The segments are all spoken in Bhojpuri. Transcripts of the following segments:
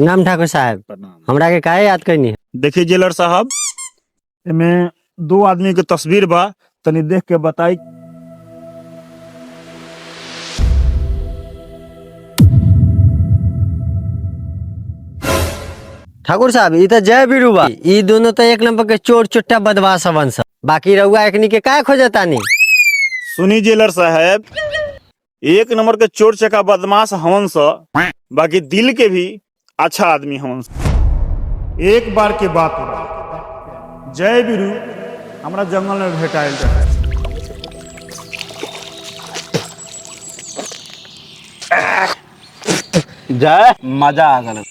प्रणाम ठाकुर साहब। हमरा के काहे याद करनी? देखिए जेलर साहब, में 2 आदमी के तस्वीर बा, तनी देख के बताई। ठाकुर साहब ई तो जय बीरू बा। ई दोनों तो एक नंबर के चोर चुट्टा बदमाश हवन सब। बाकी रहुआ एकनी के काय खोजतानी? सुनी जेलर साहब, एक नंबर के चोर चका बदमाश हवन स, बाकी दिल के भी अच्छा आदमी हवन स। एक बार के बात हो, जय बीरू हमरा जंगल में भेटाइल रहे। जय मजा आ गल।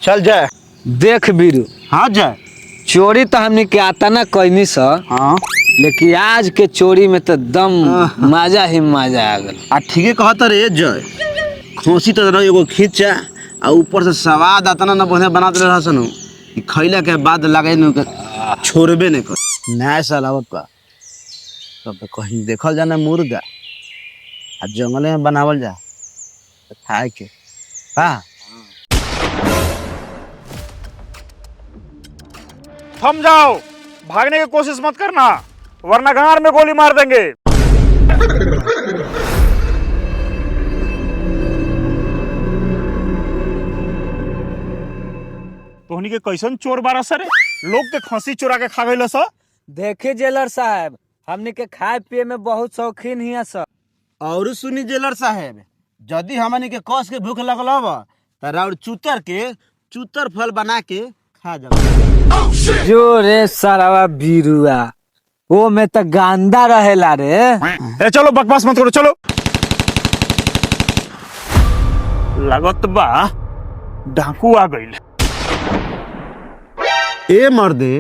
चल जय। देख बीरू, हाँ जय। चोरी तो हमने के आता ना कहनी सा, हाँ लेकिन आज के चोरी में तो दम मजा ही मजा आ गल। आ ठीके कहत रे जय। खोसी तो एगो खींचा आ ऊपर से स्वाद आता ना बढ़िया बना दे रहा सन कि खइला के बाद लगे न छोड़बे नहीं कर। नया साल आवत का तब कहीं देखल जाना मुर्गा आ जंगले में बनावल जा तो खाए के हाँ। थम जाओ, भागने की कोशिश मत करना वरना गार में गोली मार देंगे। तोहनी के कैसन चोर बारा सरे, लोग के खसी चोरा के खा गइल स। देखे जेलर साहब, हमने के खाए पिए में बहुत शौकीन हिया सा। और सुनी जेलर साहेब, यदि हमनी के कस के भूख लगल हो तो राउर चूतर फल बना के खा जाओ। जो रे सारावा बीरुआ, वो में तो गांदा रहेला रे। ए चलो बकवास मत करो, चलो। लागत बा डाकू आ गइल। ए मर्दे,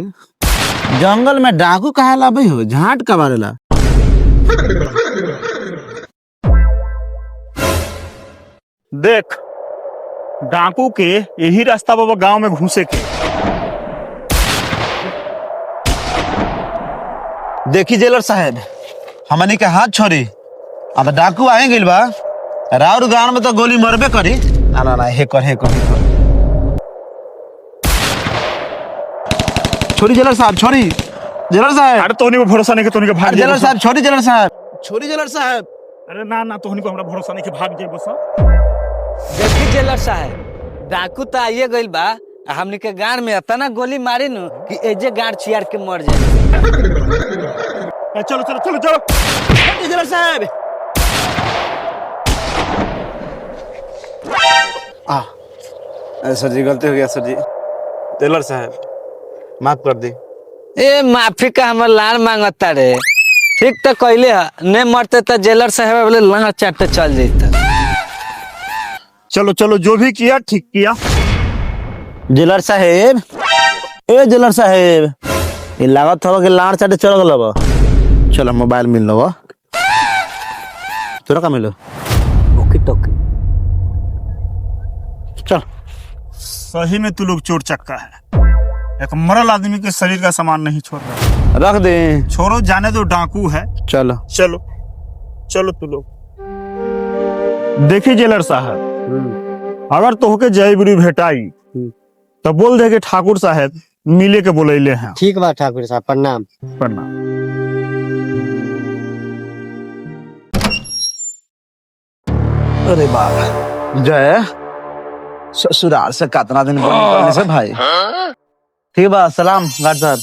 जंगल में डाकू कहा ला भाई हो, झाट का मारेला। देख, डाकू के यही रास्ता बाबा गांव में घुसे के। देखी जेलर साहेब, हमनी के हाथ छोड़ी, अब डाकू आए गइल बा, राउर गांव में तो गोली मरबे करी। ना ना हे कर। छोड़ी जेलर साहब, छोड़ी जेलर साहब। अरे तोहनी को भरोसा नहीं कि तोहनी के भाग जेलर जाइबो। साहब छोड़ी जेलर साहब, छोड़ी जेलर साहब। अरे ना तोहनी को हमरा भरोसा नहीं कि भाग जाइबो सा। देखी जेलर साहब, डाकू तो आइए गइल बा, हमने के गाड़ में इतना गोली मारी नु कि एजे गाड़ चियार के मर जाए। चलो जेलर साहब। अरे सर जी, गलती हो गया सर जी। जेलर साहब माफ कर दी। ए माफी का हमर लाड़ मांगता रे। ठीक तो कहले है, ने मरते तो जेलर साहब बोले लाड़ चाटते चल जाता। चलो जो भी किया ठीक किया। जेलर साहेब, ए जेलर साहेब, ये लागत हो कि लाड़ चाटे चल गल। चलो मोबाइल मिल लो। तोरा का मिलो? ओके टोके। चल। सही में तू लोग चोर चक्का है। एक मरल आदमी के शरीर का सामान नहीं छोड़ रहा। रख दे। छोड़ो, जाने दो, डाकू है। चलो तू लोग। देखिए जेलर साहब, अगर तोहके जय बीरू भेटाई तो बोल दे कि ठाकुर साहब मिले के बोलैले हैं। ठीक बा ठाकुर साहब, प्रणाम। अरे बाबा जय, ससुराल से कितना दिन निकलने से भाई। ठीक बा, सलाम गार्ड साहब।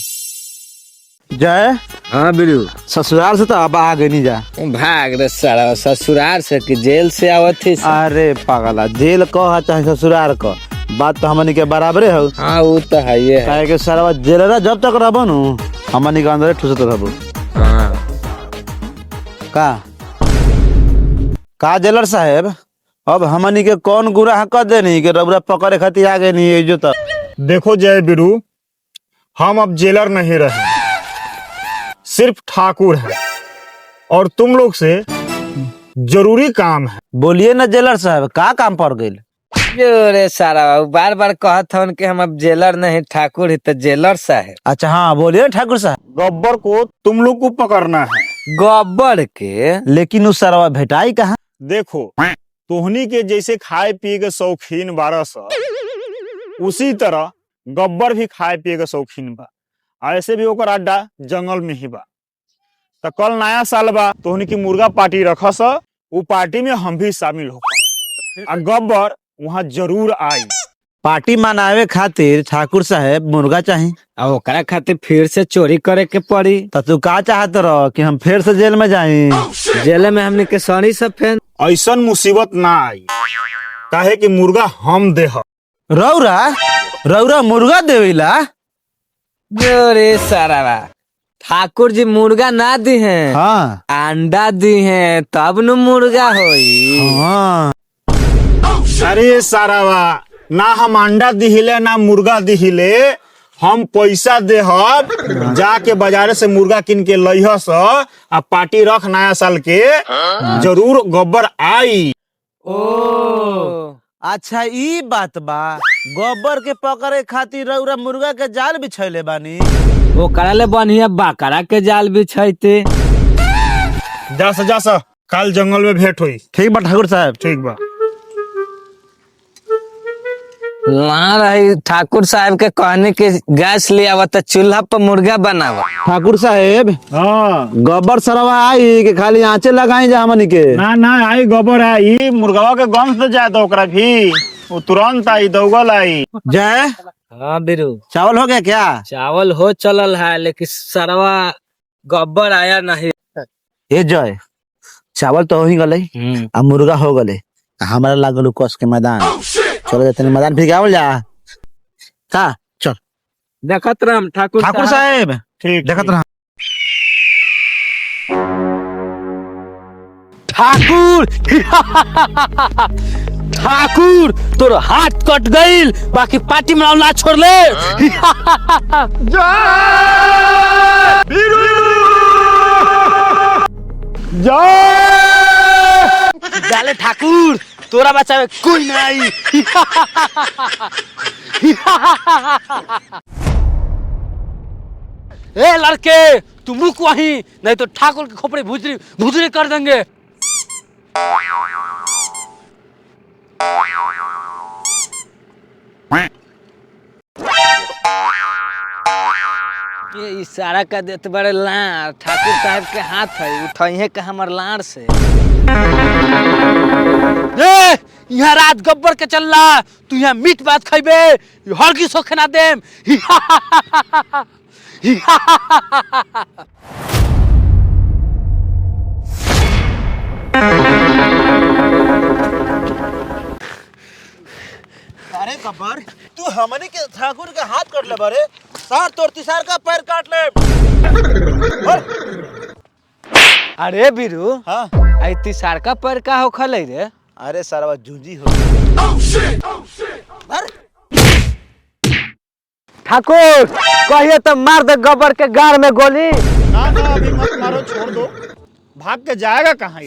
जय। हाँ बीरू, ससुराल से तो अब आ गई नहीं जा। भाग रे सारा, ससुराल से कि जेल से आवत थी। अरे पागला, जेल कह चाहे ससुराल का बात तो हमनी के बराबरे हो। हाँ वो तो है ये है। काहे के सारा जेलरा जब तक रहबो नु हमनी के अंदर ठुसत रहबो। हाँ। का जेलर साहब, अब हमनी के कौन गुनाह कर देनी कि रबरा पकड़े खातिर आ गए नहीं जो। तो देखो जय बीरू, हम अब जेलर नहीं रहे, सिर्फ ठाकुर है और तुम लोग से जरूरी काम है। बोलिए ना जेलर साहब, का काम पड़ गई? रे सारा बार बार कहत हन कि हम अब जेलर नहीं ठाकुर ही तो जेलर साहब। अच्छा हाँ बोलिए ठाकुर साहब। गब्बर को तुम लोग को पकड़ना है। गोबर के। लेकिन उस सरवा भेटाई कहाँ? देखो तोहनी के जैसे खाए पिए के शौकीन 1200 उसी तरह गब्बर भी खाए पिए के शौकीन बा। ऐसे भी ओकर अड्डा जंगल में ही बा। तो कल नया साल बा, तोहनी की मुर्गा पार्टी रखस, वो पार्टी में हम भी शामिल होगा और गब्बर वहाँ जरूर आई। पार्टी मनावे खातिर ठाकुर साहब मुर्गा चाहिए। आ ओकरा खातिर फिर से चोरी करे के पड़ी। तो तू का चाहत रह कि हम फिर से जेल में जाए? जेल में हमने के सड़ी सब फेन। ऐसन मुसीबत ना आई, काहे कि मुर्गा हम देह। रौरा मुर्गा देवेला? अरे सारा ठाकुर जी मुर्गा ना दी हैं, हाँ अंडा दी हैं, तब न मुर्गा होई। हाँ। अरे सारावा, ना हम अंडा दिहिले ना मुर्गा दिहिले, हम पैसा देहब, जाके बाजार से मुर्गा किन के लइहस आ पार्टी रख नया साल के, जरूर गब्बर आई। ओ अच्छा ई बात बा। गोबर के पकड़े खातिर रौरा मुर्गा के जाल बिछैले बानी। ओकरा ले बढ़िया बकरा के जाल बिछैते। जा काल जंगल में भेंट हुई। ठीक बा ठाकुर साहब। ठीक बा। ला रही ठाकुर साहब के कहने के गैस ले आवा तो चूल्हा पर मुर्गा बनावा। ठाकुर साहब, हाँ गोबर सरवा आई कि खाली आंचे लगाई जा हमनी के? ना आई गब्बर आई, मुर्गवा के गंध से जाए तो ओकरा भी वो तुरंत आई, दौगल आई। जय, हाँ बिरू, चावल हो गया क्या? चावल हो चलल है लेकिन सरवा गब्बर आया नहीं। ए जय, चावल तो हो ही गले, अब मुर्गा हो गले, हमारा लागल कस के मैदान। चलो जाते मैदान फिर आवल जा का। चल देखत राम ठाकुर साहब। ठीक देखत रहा। ठाकुर तोर हाथ कट गईल, बाकी पार्टी में ना छोड़ ले। जाले ठाकुर, तोरा बचावे कोई नहीं। ए लड़के, तुम रुक वहीं, नहीं तो ठाकुर के खोपड़ी भुजरी कर देंगे। ये इशारा का देते बड़े लाड़, ठाकुर साहब के हाथ है, उठाइए के हमर लाड़ से। यहाँ रात गब्बर के चल रहा, तू यहाँ मीट भात खाइबे, हल्की सो खाना देम। अरे गब्बर, तू हमनी के ठाकुर के हाथ काट ले बारे, सार तोर तिसार का पैर काट ले। अरे बीरू, हाँ आई तिसार का पैर का हो खले रे? अरे सारा जूझी हो। ठाकुर कहिए तो मार दे गब्बर के गाड़ में गोली। ना अभी मत मारो, छोड़ दो, भाग के जाएगा कहाँ?